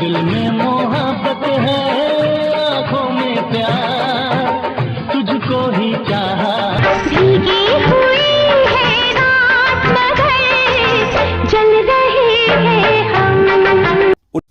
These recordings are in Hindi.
दिल में मोहब्बत है, आँखों में प्यार, तुझको ही चाहा। भीगी हुई है रात मगर जल रहे हैं हम।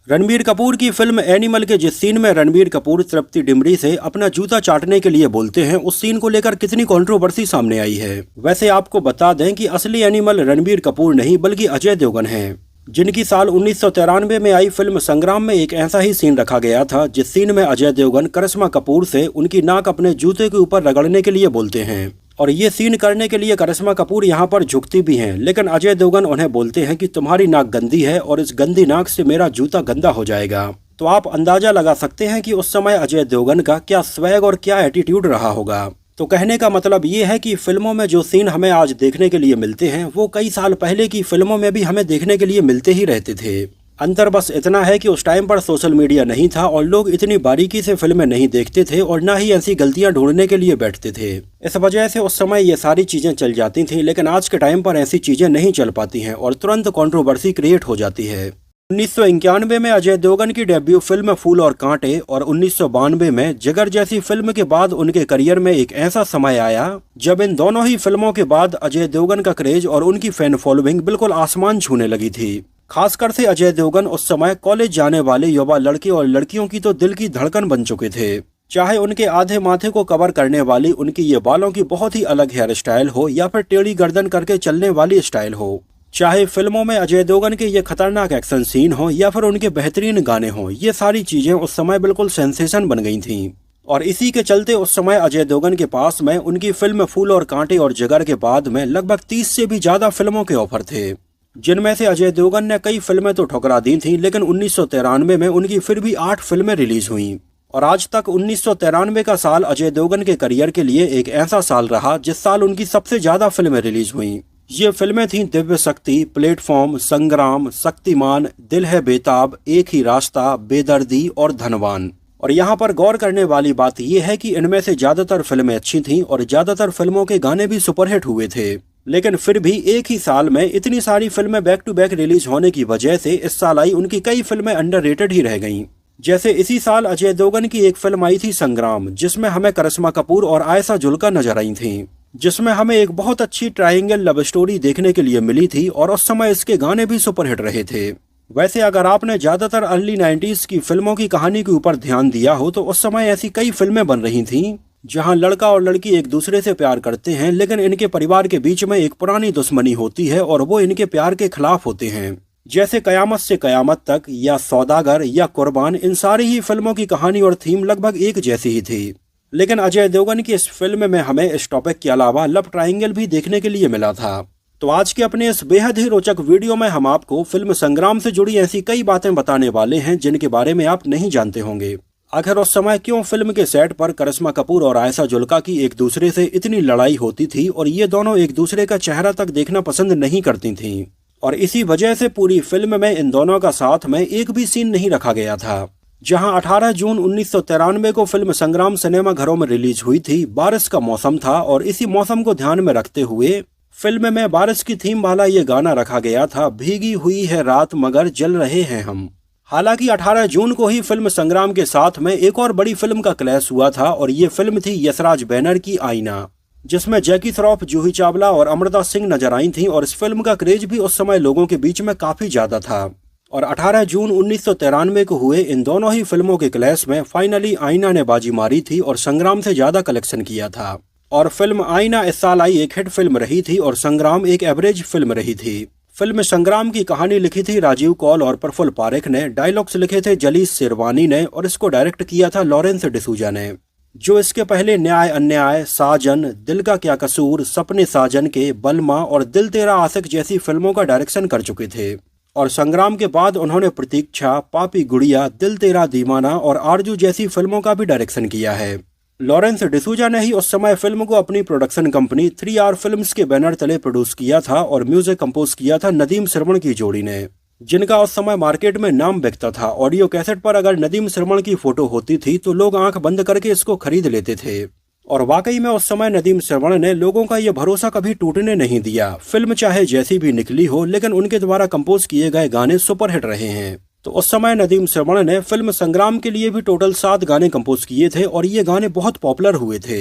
रणबीर कपूर की फिल्म एनिमल के जिस सीन में रणबीर कपूर तृप्ति डिमरी से अपना जूता चाटने के लिए बोलते हैं, उस सीन को लेकर कितनी कंट्रोवर्सी सामने आई है। वैसे आपको बता दें कि असली एनिमल रणबीर कपूर नहीं बल्कि अजय देवगन हैं, जिनकी साल 1993 में आई फिल्म संग्राम में एक ऐसा ही सीन रखा गया था जिस सीन में अजय देवगन करिश्मा कपूर से उनकी नाक अपने जूते के ऊपर रगड़ने के लिए बोलते हैं। और ये सीन करने के लिए करिश्मा कपूर यहाँ पर झुकती भी हैं, लेकिन अजय देवगन उन्हें बोलते हैं कि तुम्हारी नाक गंदी है और इस गंदी नाक से मेरा जूता गंदा हो जाएगा। तो आप अंदाजा लगा सकते हैं कि उस समय अजय देवगन का क्या स्वैग और क्या एटीट्यूड रहा होगा। तो कहने का मतलब ये है कि फिल्मों में जो सीन हमें आज देखने के लिए मिलते हैं वो कई साल पहले की फिल्मों में भी हमें देखने के लिए मिलते ही रहते थे। अंतर बस इतना है कि उस टाइम पर सोशल मीडिया नहीं था और लोग इतनी बारीकी से फिल्में नहीं देखते थे और ना ही ऐसी गलतियां ढूंढने के लिए बैठते थे। इस वजह से उस समय ये सारी चीजें चल जाती थी, लेकिन आज के टाइम पर ऐसी चीजें नहीं चल पाती हैं और तुरंत कंट्रोवर्सी क्रिएट हो जाती है। 1991 में अजय देवगन की डेब्यू फिल्म फूल और कांटे और 1992 में जिगर जैसी फिल्म के बाद उनके करियर में एक ऐसा समय आया जब इन दोनों ही फिल्मों के बाद अजय देवगन का क्रेज और उनकी फैन फॉलोइंग बिल्कुल आसमान छूने लगी थी। खासकर से अजय देवगन उस समय कॉलेज जाने वाले युवा लड़के और लड़कियों की तो दिल की धड़कन बन चुके थे। चाहे उनके आधे माथे को कवर करने वाली उनकी ये बालों की बहुत ही अलग हेयर स्टाइल हो या फिर टेढ़ी गर्दन करके चलने वाली स्टाइल हो, चाहे फिल्मों में अजय देवगन के ये खतरनाक एक्शन सीन हो या फिर उनके बेहतरीन गाने हों, ये सारी चीजें उस समय बिल्कुल सेंसेशन बन गई थीं। और इसी के चलते उस समय अजय देवगन के पास में उनकी फिल्म फूल और कांटे और जिगर के बाद में लगभग 30 से भी ज्यादा फिल्मों के ऑफर थे, जिनमें से अजय देवगन ने कई फिल्में तो ठुकरा दी थीं, लेकिन 1993 में उनकी फिर भी 8 फिल्में रिलीज हुईं। और आज तक 1993 का साल अजय देवगन के करियर के लिए एक ऐसा साल रहा जिस साल उनकी सबसे ज्यादा फिल्में रिलीज हुईं। ये फिल्में थीं दिव्य शक्ति, प्लेटफॉर्म, संग्राम, शक्तिमान, दिल है बेताब, एक ही रास्ता, बेदर्दी और धनवान। और यहाँ पर गौर करने वाली बात यह है कि इनमें से ज्यादातर फिल्में अच्छी थीं और ज्यादातर फिल्मों के गाने भी सुपरहिट हुए थे, लेकिन फिर भी एक ही साल में इतनी सारी फिल्में बैक टू बैक रिलीज होने की वजह से इस साल आई उनकी कई फिल्में अंडररेटेड ही रह गईं। जैसे इसी साल अजय देवगन की एक फिल्म आई थी संग्राम, जिसमें हमें करिश्मा कपूर और आयशा जुल्का नजर आई थीं, जिसमें हमें एक बहुत अच्छी ट्रायंगल लव स्टोरी देखने के लिए मिली थी और उस समय इसके गाने भी सुपरहिट रहे थे। वैसे अगर आपने ज्यादातर अर्ली 90s की फिल्मों की कहानी के ऊपर ध्यान दिया हो तो उस समय ऐसी कई फिल्में बन रही थीं जहां लड़का और लड़की एक दूसरे से प्यार करते हैं, लेकिन इनके परिवार के बीच में एक पुरानी दुश्मनी होती है और वो इनके प्यार के खिलाफ होते हैं। जैसे कयामत से कयामत तक या सौदागर या कुर्बान, इन सारी ही फिल्मों की कहानी और थीम लगभग एक जैसी ही थी। लेकिन अजय देवगन की इस फिल्म में हमें इस टॉपिक के अलावा लव ट्रायंगल भी देखने के लिए मिला था। तो आज के अपने इस बेहद ही रोचक वीडियो में हम आपको फिल्म संग्राम से जुड़ी ऐसी कई बातें बताने वाले हैं जिनके बारे में आप नहीं जानते होंगे। आखिर उस समय क्यों फिल्म के सेट पर करिश्मा कपूर और आयशा जुल्का की एक दूसरे से इतनी लड़ाई होती थी और ये दोनों एक दूसरे का चेहरा तक देखना पसंद नहीं करती थीं, और इसी वजह से पूरी फिल्म में इन दोनों का साथ में एक भी सीन नहीं रखा गया था। जहां 18 जून 1993 को फिल्म संग्राम सिनेमा घरों में रिलीज हुई थी, बारिश का मौसम था और इसी मौसम को ध्यान में रखते हुए फिल्म में बारिश की थीम वाला ये गाना रखा गया था, भीगी हुई है रात मगर जल रहे हैं हम। हालांकि 18 जून को ही फिल्म संग्राम के साथ में एक और बड़ी फिल्म का क्लैश हुआ था और ये फिल्म थी यशराज बैनर की आईना, जिसमें जैकी श्रॉफ, जूही चावला और अमृता सिंह नजर आई थीं और इस फिल्म का क्रेज भी उस समय लोगों के बीच में काफी ज्यादा था। और 18 जून 1993 को हुए इन दोनों ही फिल्मों के क्लैश में फाइनली आईना ने बाजी मारी थी और संग्राम से ज्यादा कलेक्शन किया था। और फिल्म आईना इस साल आई एक हिट फिल्म रही थी और संग्राम एक एवरेज फिल्म रही थी। फिल्म संग्राम की कहानी लिखी थी राजीव कौल और प्रफुल्ल पारेख ने, डायलॉग्स लिखे थे जलीस शेरवानी ने और इसको डायरेक्ट किया था लॉरेंस डिसूजा ने, जो इसके पहले न्याय अन्याय, साजन, दिल का क्या कसूर, सपने साजन के, बलमा और दिल तेरा आशिक जैसी फिल्मों का डायरेक्शन कर चुके थे। और संग्राम के बाद उन्होंने प्रतीक्षा, पापी गुड़िया, दिल तेरा दीवाना और आरजू जैसी फिल्मों का भी डायरेक्शन किया है। लॉरेंस डिसूजा ने ही उस समय फिल्म को अपनी प्रोडक्शन कंपनी 3R फिल्म्स के बैनर तले प्रोड्यूस किया था और म्यूजिक कंपोज किया था नदीम श्रवण की जोड़ी ने, जिनका उस समय मार्केट में नाम बिकता था। ऑडियो कैसेट पर अगर नदीम श्रवण की फोटो होती थी तो लोग आंख बंद करके इसको खरीद लेते थे। और वाकई में उस समय नदीम श्रवण ने लोगों का ये भरोसा कभी टूटने नहीं दिया। फिल्म चाहे जैसी भी निकली हो, लेकिन उनके द्वारा कंपोज किए गए गाने सुपरहिट रहे हैं। तो उस समय नदीम श्रवण ने फिल्म संग्राम के लिए भी टोटल 7 गाने कंपोज किए थे और ये गाने बहुत पॉपुलर हुए थे।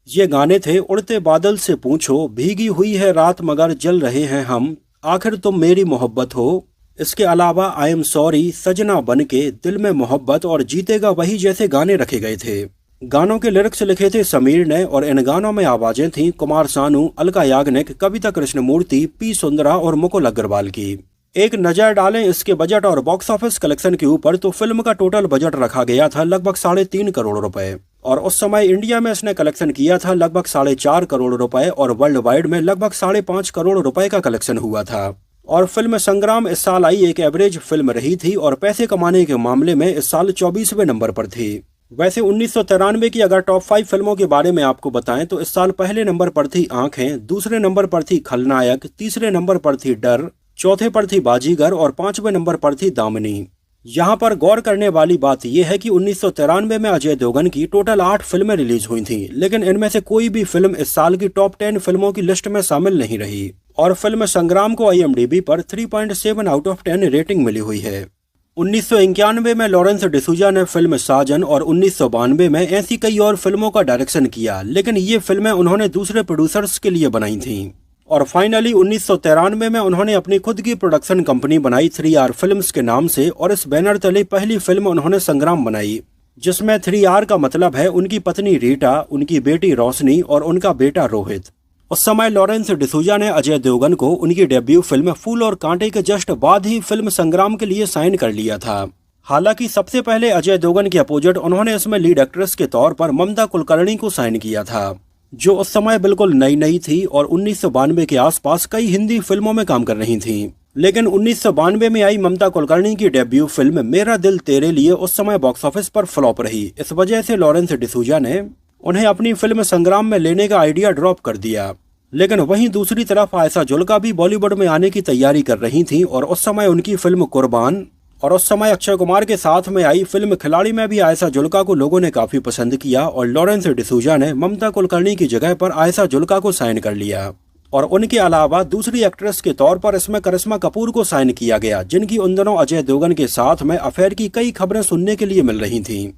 ये गाने थे उड़ते बादल से पूछो, भीगी हुई है रात मगर जल रहे हैं हम, आखिर तुम मेरी मोहब्बत हो। इसके अलावा आई एम सॉरी, सजना बनके, दिल में मोहब्बत और जीतेगा वही जैसे गाने रखे गए थे। गानों के लिरिक्स लिखे थे समीर ने और इन गानों में आवाजें थीं कुमार सानू, अलका याग्निक, कविता कृष्णमूर्ति, पी सुंदरा और मुकुल अग्रवाल की। एक नजर डालें इसके बजट और बॉक्स ऑफिस कलेक्शन के ऊपर तो फिल्म का टोटल बजट रखा गया था लगभग 3.5 करोड़ रुपए और उस समय इंडिया में इसने कलेक्शन किया था लगभग 4.5 करोड़ रुपए और वर्ल्ड वाइड में लगभग 5.5 करोड़ रुपए का कलेक्शन हुआ था। और फिल्म संग्राम इस साल आई एक एवरेज फिल्म रही थी और पैसे कमाने के मामले में इस साल 24वें नंबर पर थी। वैसे 1993 की अगर टॉप 5 फिल्मों के बारे में आपको बताएं तो इस साल पहले नंबर पर थी आंखें, दूसरे नंबर पर थी खलनायक, तीसरे नंबर पर थी डर, चौथे पर थी बाजीगर और 5वें नंबर पर थी दामिनी। यहाँ पर गौर करने वाली बात यह है कि 1993 में अजय देवगन की टोटल 8 फिल्में रिलीज हुई थीं, लेकिन इनमें से कोई भी फिल्म इस साल की टॉप 10 फिल्मों की लिस्ट में शामिल नहीं रही और फिल्म संग्राम को IMDb पर 3.7 आउट ऑफ 10 रेटिंग मिली हुई है। 1991 में लॉरेंस डिसूजा ने फिल्म साजन और 1992 में ऐसी कई और फिल्मों का डायरेक्शन किया, लेकिन ये फिल्में उन्होंने दूसरे प्रोड्यूसर्स के लिए बनाई थीं। और फाइनली 1993 में उन्होंने अपनी खुद की प्रोडक्शन कंपनी बनाई 3R फिल्म्स के नाम से और इस बैनर तले पहली फिल्म उन्होंने संग्राम बनाई, जिसमें 3R का मतलब है उनकी पत्नी रीटा, उनकी बेटी रोशनी और उनका बेटा रोहित। उस समय लॉरेंस डिसूजा ने अजय देवगन को उनकी डेब्यू फिल्म फूल और कांटे के जस्ट बाद ही फिल्म संग्राम के लिए साइन कर लिया था। हालांकि सबसे पहले अजय देवगन के अपोजिट उन्होंने इसमें लीड एक्ट्रेस के तौर पर ममता कुलकर्णी को साइन किया था, जो उस समय बिल्कुल नई थी और 1992 के आसपास कई हिंदी फिल्मों में काम कर रही थीं। लेकिन 1992 में आई ममता कुलकर्णी की डेब्यू फिल्म मेरा दिल तेरे लिए उस समय बॉक्स ऑफिस पर फ्लॉप रही। इस वजह से लॉरेंस डिसूजा ने उन्हें अपनी फिल्म संग्राम में लेने का आइडिया ड्रॉप कर दिया। लेकिन वहीं दूसरी तरफ आयशा जुल्का भी बॉलीवुड में आने की तैयारी कर रही थी और उस समय उनकी फिल्म कुर्बान और उस समय अक्षय कुमार के साथ में आई फिल्म खिलाड़ी में भी आयशा जुल्का को लोगों ने काफी पसंद किया और लॉरेंस डिसूजा ने ममता कुलकर्णी की जगह पर आयशा जुल्का को साइन कर लिया। और उनके अलावा दूसरी एक्ट्रेस के तौर पर इसमें करिश्मा कपूर को साइन किया गया, जिनकी उन दिनों अजय देवगन के साथ में अफेयर की कई खबरें सुनने के लिए मिल रही थीं।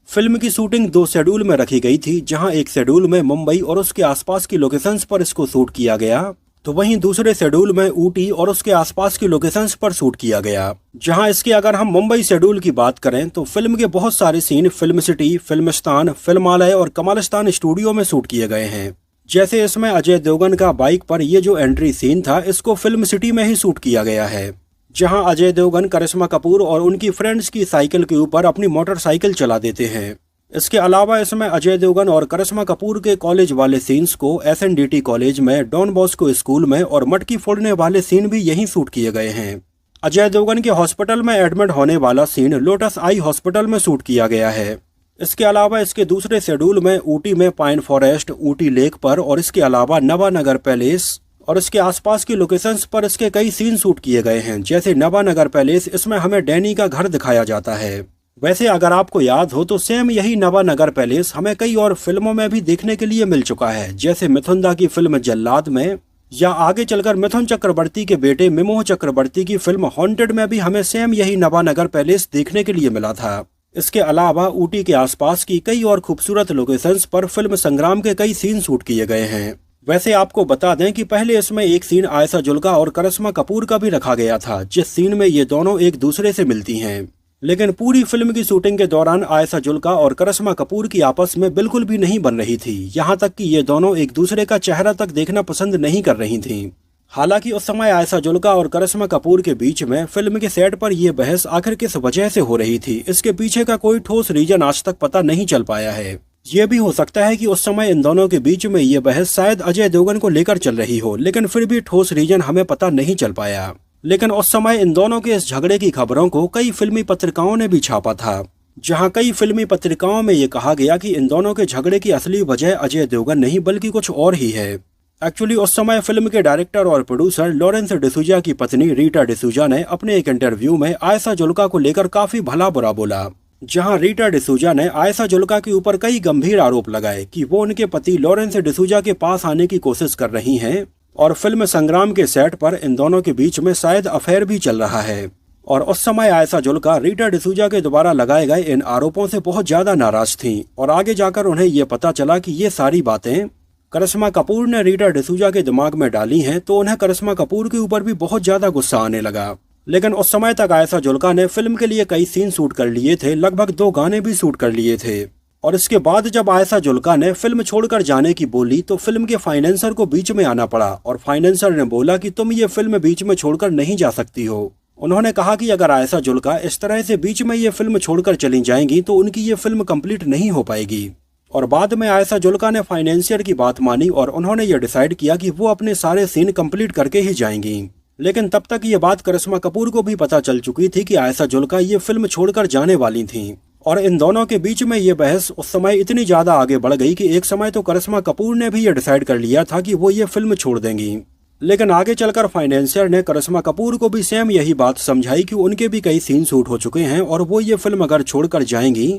फिल्म की शूटिंग 2 शेड्यूल में रखी गई थी, जहां एक शेड्यूल में मुंबई और उसके आसपास की लोकेशंस पर इसको शूट किया गया, तो वहीं दूसरे शेड्यूल में ऊटी और उसके आसपास की लोकेशंस पर शूट किया गया। जहां इसके अगर हम मुंबई शेड्यूल की बात करें तो फिल्म के बहुत सारे scene film city, Filmistan, Filmalaya और कमालिस्तान स्टूडियो में शूट किए गए हैं। जैसे इसमें अजय देवगन का बाइक पर ये जो एंट्री सीन था, इसको फिल्म सिटी में ही शूट किया गया है, जहां अजय देवगन करिश्मा कपूर और उनकी फ्रेंड्स की साइकिल के ऊपर अपनी मोटरसाइकिल चला देते हैं। इसके अलावा इसमें अजय देवगन और करिश्मा कपूर के कॉलेज वाले सीन्स को SNDT कॉलेज में, डॉन बॉस्को स्कूल में और मटकी फोड़ने वाले सीन भी यहीं शूट किए गए हैं। अजय देवगन के हॉस्पिटल में एडमिट होने वाला सीन लोटस आई हॉस्पिटल में शूट किया गया है। इसके अलावा इसके दूसरे शेड्यूल में ऊटी में पाइन फॉरेस्ट, ऊटी लेक पर और इसके अलावा नवानगर पैलेस और इसके आसपास की लोकेशंस पर इसके कई सीन शूट किए गए हैं। जैसे नवानगर पैलेस, इसमें हमें डैनी का घर दिखाया जाता है। वैसे अगर आपको याद हो तो सेम यही नवानगर पैलेस हमें कई और फिल्मों में भी देखने के लिए मिल चुका है, जैसे मिथुन दा की फिल्म जल्लाद में, या आगे चलकर मिथुन चक्रवर्ती के बेटे मिमोह चक्रवर्ती की फिल्म हॉन्टेड में भी हमें सेम यही नवानगर पैलेस देखने के लिए मिला था। इसके अलावा ऊटी के आसपास की कई और खूबसूरत लोकेशंस पर फिल्म संग्राम के कई सीन शूट किए गए हैं। वैसे आपको बता दें कि पहले इसमें एक सीन आयशा जुल्का और करिश्मा कपूर का भी रखा गया था, जिस सीन में ये दोनों एक दूसरे से मिलती हैं। लेकिन पूरी फिल्म की शूटिंग के दौरान आयशा जुल्का और करिश्मा कपूर की आपस में बिल्कुल भी नहीं बन रही थी, यहाँ तक कि ये दोनों एक दूसरे का चेहरा तक देखना पसंद नहीं कर रही थीं। हालांकि उस समय आयशा जुल्का और करिश्मा कपूर के बीच में फिल्म के सेट पर यह बहस आखिर किस वजह से हो रही थी, इसके पीछे का कोई ठोस रीजन आज तक पता नहीं चल पाया है। ये भी हो सकता है कि उस समय इन दोनों के बीच में ये बहस शायद अजय देवगन को लेकर चल रही हो, लेकिन फिर भी ठोस रीजन हमें पता नहीं चल पाया। लेकिन उस समय इन दोनों के इस झगड़े की खबरों को कई फिल्मी पत्रिकाओं ने भी छापा था, जहां कई फिल्मी पत्रिकाओं में ये कहा गया कि इन दोनों के झगड़े की असली वजह अजय देवगन नहीं बल्कि कुछ और ही है। एक्चुअली उस समय फिल्म के डायरेक्टर और प्रोड्यूसर लॉरेंस डिसूजा की पत्नी रीटा डिसूजा ने अपने एक इंटरव्यू में आयशा जुल्का को लेकर काफी भला बुरा बोला, जहां रीटा डिसूजा ने आयशा जुल्का के ऊपर कई गंभीर आरोप लगाए कि वो उनके पति लॉरेंस डिसूजा के पास आने की कोशिश कर रही हैं और फिल्म संग्राम के सेट पर इन दोनों के बीच में शायद अफेयर भी चल रहा है। और उस समय आयशा जुल्का रीटा डिसूजा के द्वारा लगाए गए इन आरोपों से बहुत ज्यादा नाराज थीं और आगे जाकर उन्हें ये पता चला कि ये सारी बातें करिश्मा कपूर ने रीटा डिसूजा के दिमाग में डाली हैं, तो उन्हें करिश्मा कपूर के ऊपर भी बहुत ज्यादा गुस्सा आने लगा। लेकिन उस समय तक आयशा जुल्का ने फिल्म के लिए कई सीन शूट कर लिए थे, लगभग 2 गाने भी शूट कर लिए थे। और इसके बाद जब आयशा जुल्का ने फिल्म छोड़कर जाने की बोली तो फिल्म के फाइनेंसर को बीच में आना पड़ा और फाइनेंसर ने बोला कि तुम ये फिल्म बीच में छोड़कर नहीं जा सकती हो। उन्होंने कहा कि अगर आयशा जुल्का इस तरह से बीच में ये फिल्म छोड़कर चली जाएंगी तो उनकी ये फिल्म कंप्लीट नहीं हो पाएगी। और बाद में आयशा जुल्का ने फाइनेंसियर की बात मानी और उन्होंने ये डिसाइड किया कि वो अपने सारे सीन कंप्लीट करके ही जाएंगी। लेकिन तब तक ये बात करिश्मा कपूर को भी पता चल चुकी थी कि आयशा जुल्का ये फिल्म छोड़कर जाने वाली थीं। और इन दोनों के बीच में ये बहस उस समय इतनी ज्यादा आगे बढ़ गई कि एक समय तो करिश्मा कपूर ने भी ये डिसाइड कर लिया था कि वो ये फिल्म छोड़ देंगी। लेकिन आगे चलकर फाइनेंसियर ने करिश्मा कपूर को भी सेम यही बात समझाई कि उनके भी कई सीन शूट हो चुके हैं और वो ये फिल्म अगर छोड़कर जाएंगी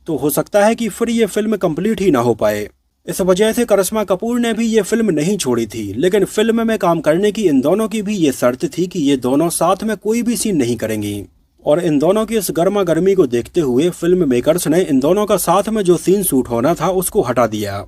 तो हो सकता है कि फिर ये फिल्म कंप्लीट ही ना हो पाए। इस वजह से करिश्मा कपूर ने भी ये फिल्म नहीं छोड़ी थी। लेकिन फिल्म में काम करने की इन दोनों की भी ये शर्त थी कि ये दोनों साथ में कोई भी सीन नहीं करेंगी। और इन दोनों की इस गर्मा गर्मी को देखते हुए फिल्म मेकर्स ने इन दोनों का साथ में जो सीन शूट होना था उसको हटा दिया।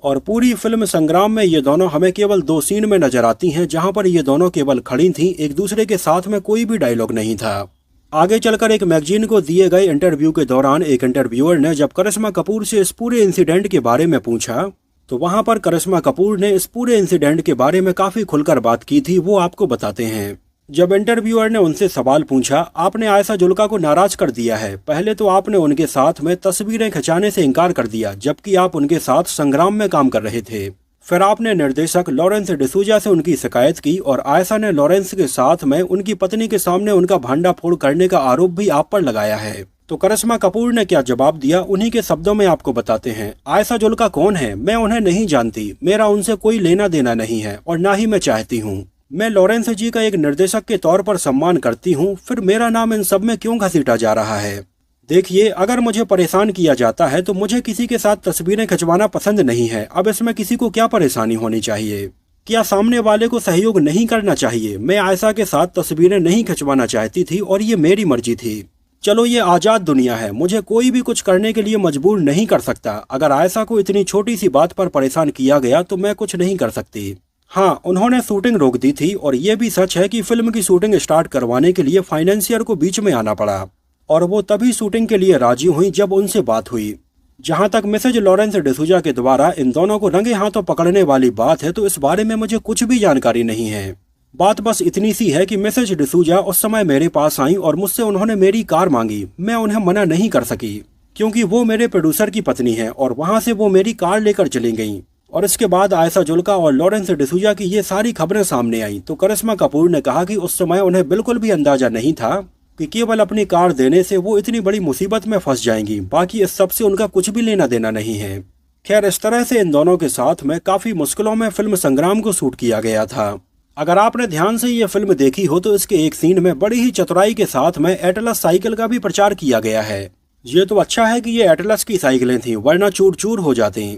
और पूरी फिल्म संग्राम में ये दोनों हमें केवल 2 सीन में नजर आती हैं, जहां पर ये दोनों केवल खड़ी थीं, एक दूसरे के साथ में कोई भी डायलॉग नहीं था। आगे चलकर एक मैगजीन को दिए गए इंटरव्यू के दौरान एक इंटरव्यूअर ने जब करिश्मा कपूर से इस पूरे इंसिडेंट के बारे में पूछा तो वहां पर करिश्मा कपूर ने इस पूरे इंसिडेंट के बारे में काफी खुलकर बात की थी, वो आपको बताते हैं। जब इंटरव्यूअर ने उनसे सवाल पूछा, आपने आयशा जुल्का को नाराज कर दिया है। पहले तो आपने उनके साथ में तस्वीरें खिंचाने से इनकार कर दिया जबकि आप उनके साथ संग्राम में काम कर रहे थे। फिर आपने निर्देशक लॉरेंस डिसूजा से उनकी शिकायत की और आयशा ने लॉरेंस के साथ में उनकी पत्नी के सामने उनका भांडाफोड़ करने का आरोप भी आप पर लगाया है। तो करिश्मा कपूर ने क्या जवाब दिया, उन्हीं के शब्दों में आपको बताते हैं। आयशा जुल्का कौन है? मैं उन्हें नहीं जानती, मेरा उनसे कोई लेना देना नहीं है और ना ही मैं चाहती हूँ। मैं लॉरेंस जी का एक निर्देशक के तौर पर सम्मान करती हूँ, फिर मेरा नाम इन सब में क्यों घसीटा जा रहा है? देखिए, अगर मुझे परेशान किया जाता है तो मुझे किसी के साथ तस्वीरें खिंचवाना पसंद नहीं है। अब इसमें किसी को क्या परेशानी होनी चाहिए? क्या सामने वाले को सहयोग नहीं करना चाहिए? मैं आयशा के साथ तस्वीरें नहीं खिंचवाना चाहती थी और ये मेरी मर्जी थी। चलो, ये आजाद दुनिया है, मुझे कोई भी कुछ करने के लिए मजबूर नहीं कर सकता। अगर आयशा को इतनी छोटी सी बात पर परेशान किया गया तो मैं कुछ नहीं कर सकती। हाँ, उन्होंने शूटिंग रोक दी थी और ये भी सच है कि फिल्म की शूटिंग स्टार्ट करवाने के लिए फाइनेंसियर को बीच में आना पड़ा और वो तभी शूटिंग के लिए राजी हुई जब उनसे बात हुई। जहाँ तक मिसेज लॉरेंस डिसूजा के द्वारा इन दोनों को रंगे हाथों पकड़ने वाली बात है तो इस बारे में मुझे कुछ भी जानकारी नहीं है। बात बस इतनी सी है कि मिसेज डिसूजा उस समय मेरे पास आई और मुझसे उन्होंने मेरी कार मांगी। मैं उन्हें मना नहीं कर सकी क्योंकि वो मेरे प्रोड्यूसर की पत्नी है और वहाँ से वो मेरी कार लेकर चली गई। और इसके बाद आयशा जुल्का और लॉरेंस डिसूजा की ये सारी खबरें सामने आई तो करिश्मा कपूर ने कहा कि उस समय उन्हें बिल्कुल भी अंदाजा नहीं था कि केवल अपनी कार देने से वो इतनी बड़ी मुसीबत में फंस जाएंगी। बाकी इस सब से उनका कुछ भी लेना देना नहीं है। खैर, इस तरह से इन दोनों के साथ में काफी मुश्किलों में फिल्म संग्राम को शूट किया गया था। अगर आपने ध्यान से ये फिल्म देखी हो तो इसके एक सीन में बड़ी ही चतुराई के साथ में एटलस साइकिल का भी प्रचार किया गया है। ये तो अच्छा है कि ये एटलस की साइकिलें थी, वरना चूर चूर हो जाती।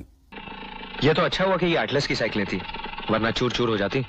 ये तो अच्छा हुआ कि ये एटलस की साइकिलें थी, वरना चूर चूर हो जाती।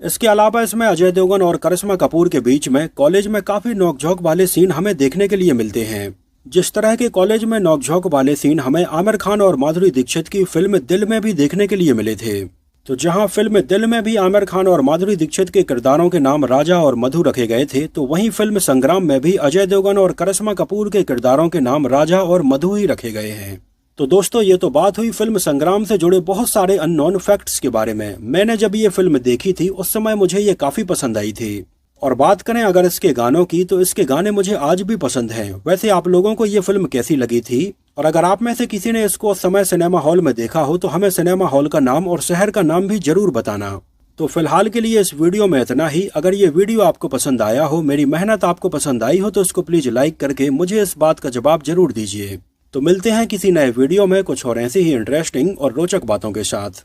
इसके अलावा इसमें अजय देवगन और करिश्मा कपूर के बीच में कॉलेज में काफी नोकझोंक वाले सीन हमें देखने के लिए मिलते हैं। जिस तरह के कॉलेज में नोकझोंक वाले सीन हमें आमिर खान और माधुरी दीक्षित की फिल्म दिल में भी देखने के लिए मिले थे, तो जहां फिल्म दिल में भी आमिर खान और माधुरी दीक्षित के किरदारों के नाम राजा और मधु रखे गए थे, तो वहीं फिल्म संग्राम में भी अजय देवगन और करिश्मा कपूर के किरदारों के नाम राजा और मधु ही रखे गए हैं। तो दोस्तों, ये तो बात हुई फिल्म संग्राम से जुड़े बहुत सारे अननोन फैक्ट्स के बारे में। मैंने जब ये फिल्म देखी थी उस समय मुझे ये काफी पसंद आई थी। और बात करें अगर इसके गानों की, तो इसके गाने मुझे आज भी पसंद हैं। वैसे आप लोगों को ये फिल्म कैसी लगी थी? और अगर आप में से किसी ने इसको उस समय सिनेमा हॉल में देखा हो तो हमें सिनेमा हॉल का नाम और शहर का नाम भी जरूर बताना। तो फिलहाल के लिए इस वीडियो में इतना ही। अगर ये वीडियो आपको पसंद आया हो, मेरी मेहनत आपको पसंद आई हो, तो इसको प्लीज लाइक करके मुझे इस बात का जवाब जरूर दीजिए। तो मिलते हैं किसी नए वीडियो में कुछ और ऐसी ही इंटरेस्टिंग और रोचक बातों के साथ।